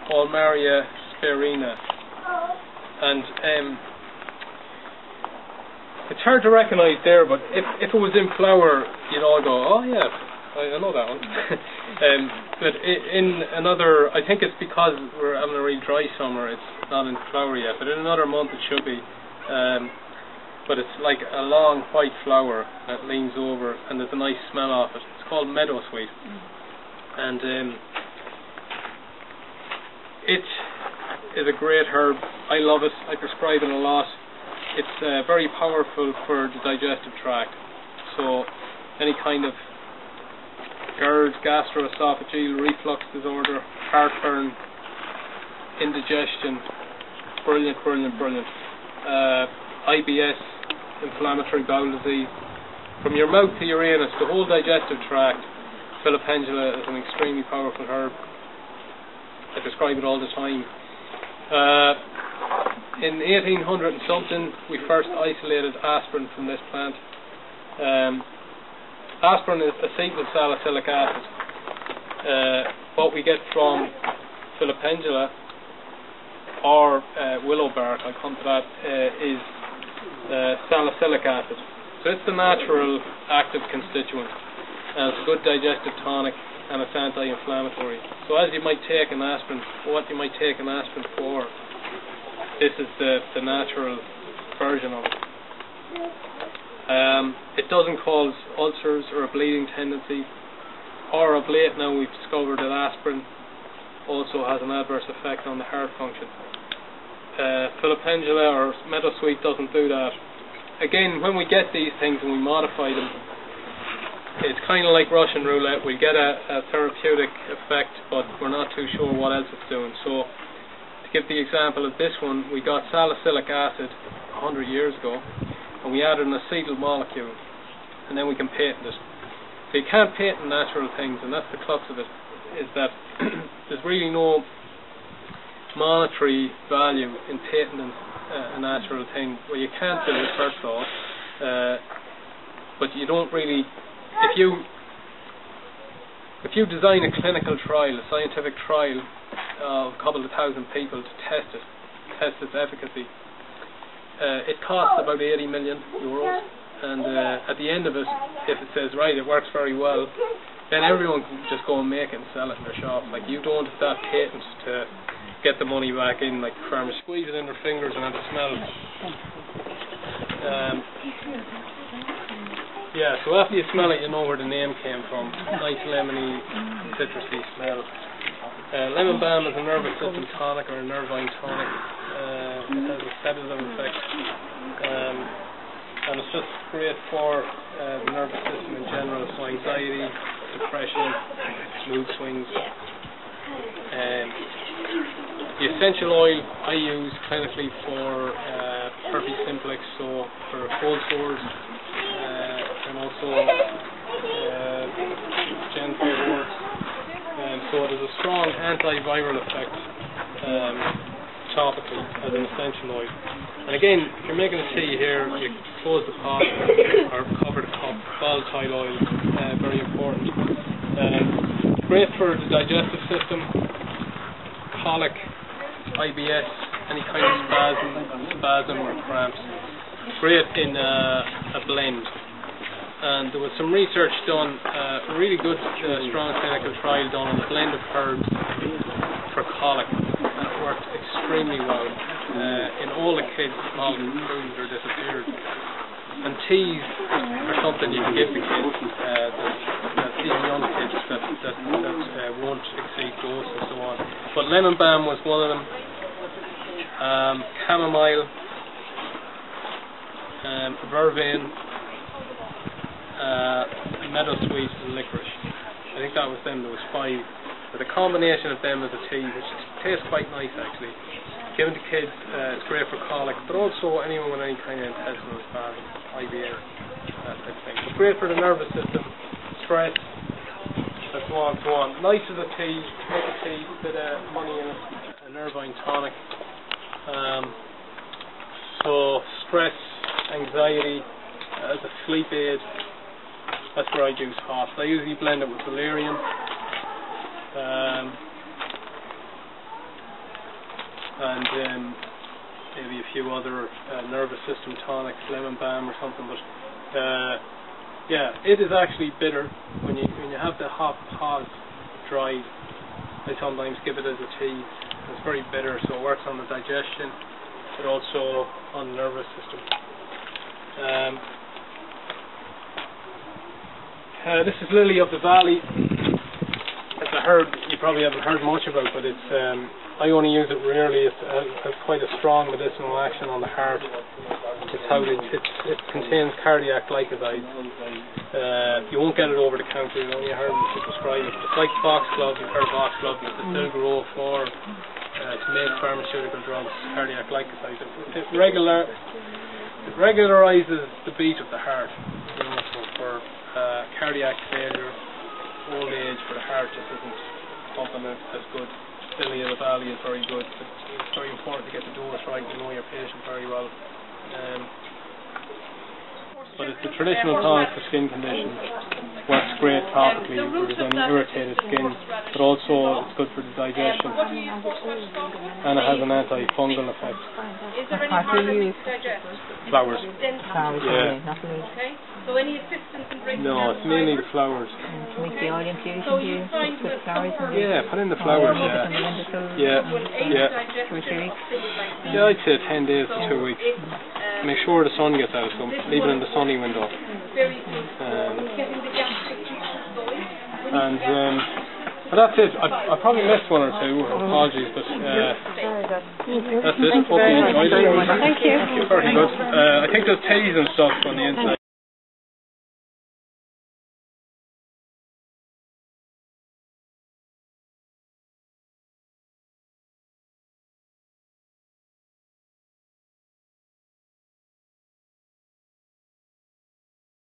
called Maria spirina, and it's hard to recognise there, but if it was in flower, you'd all go, oh yeah, I know that one. But in another, I think it's because we're having a really dry summer, it's not in flower yet, but in another month it should be. But it's like a long white flower that leans over, and there's a nice smell off it. It's called meadowsweet, and it is a great herb. I love it. I prescribe it a lot. It's very powerful for the digestive tract. So any kind of GERD, gastroesophageal reflux disorder, heartburn, indigestion, brilliant. IBS, inflammatory bowel disease, from your mouth to your anus, the whole digestive tract. Filipendula is an extremely powerful herb. I prescribe it all the time. In 1800 and something, we first isolated aspirin from this plant. Aspirin is acetyl salicylic acid. What we get from Filipendula or willow bark, I'll come to that, is salicylic acid. So it's the natural active constituent, and it's a good digestive tonic, and it's anti-inflammatory. So as you might take an aspirin, what you might take an aspirin for, this is the natural version of it. It doesn't cause ulcers or a bleeding tendency, or of late now we've discovered that aspirin also has an adverse effect on the heart function. Filipendula or meadowsweet doesn't do that. Again, when we get these things and we modify them, it's kind of like Russian roulette. We get a therapeutic effect, but we're not too sure what else it's doing. So, to give the example of this one, we got salicylic acid 100 years ago, and we added an acetyl molecule, and then we can patent it. So you can't patent natural things, and that's the crux of it, is that there's really no monetary value in patenting a natural thing. Well, you can't do it, first of all, but you don't really. If you design a clinical trial, a scientific trial of a couple of thousand people to test its efficacy, it costs about 80 million euros, and at the end of it, if it says, right, it works very well, then everyone can just go and make it and sell it in their shop. Like, you don't have that patent to get the money back in, like farmers squeeze it in their fingers and have it smell. Yeah, so after you smell it, you know where the name came from. Nice lemony, citrusy smell. Lemon balm is a nervous system tonic or a nervine tonic. It has a sedative effect, and it's just great for the nervous system in general. So anxiety, depression, mood swings. The essential oil I use clinically for herpes simplex, so for cold sores, and also genital warts. So it has a strong antiviral effect topically as an essential oil. And again, if you're making a tea here, you close the pot or cover the cup. Volatile oil, very important. Great for the digestive system, colic, IBS, any kind of spasm or cramps. Great in a blend. And there was some research done, a really good, strong clinical trial done on a blend of herbs for colic, and it worked extremely well. In all the kids, all the improved or disappeared. And teas are something you can give the kids, even young kids that won't exceed dose and so on. But lemon balm was one of them. Chamomile, vervain, meadowsweet and licorice. I think that was them. There was 5. But a combination of them as a tea, which tastes quite nice actually. Given to kids, it's great for colic, but also anyone with any kind of intestinal spasm, IBS, that type of thing. It's great for the nervous system, stress, and so on and so on. Nice as a tea, make a tea, bit of honey in it, a nervine tonic. So stress, anxiety, as a sleep aid, that's where I use hops. I usually blend it with valerian. and maybe a few other nervous system tonics, lemon balm or something. But yeah, it is actually bitter when you have the hop pods dried. I sometimes give it as a tea. It's very bitter, so it works on the digestion, but also on the nervous system. This is lily of the valley. It's a herb you probably haven't heard much about, but it's I only use it rarely. It has quite a strong medicinal action on the heart. It's how it contains cardiac glycosides. You won't get it over the counter. You only heard them to prescribe it. It's like foxglove. You've heard of foxglove. It's still grow for to make pharmaceutical drugs, cardiac glycosides. It regularizes the beat of the heart. You know, so for cardiac failure, old age, for the heart just isn't pumping as good. Lily of the valley is very good. It's very important to get the dose right. You know your patient very well. But it's a traditional tonic for skin conditions. Works great topically if there's any irritated skin, but also it's good for the digestion, and it has an antifungal effect. What do you use? Flowers. Flowers, yeah. Okay. So any assistance in breaking No, it's mainly the flowers. To make the oil infusion, do you put flowers in? Yeah, put in the flowers, yeah. Yeah. 2 or 3 weeks? Yeah, I'd say 10 days to 2 weeks. Make sure the sun gets out, so leave it in the sunny window. But that's it. I probably missed one or two. Apologies, but that's it. Hope you enjoyed it. Thank you. Very good. I think there's teas and stuff on the inside.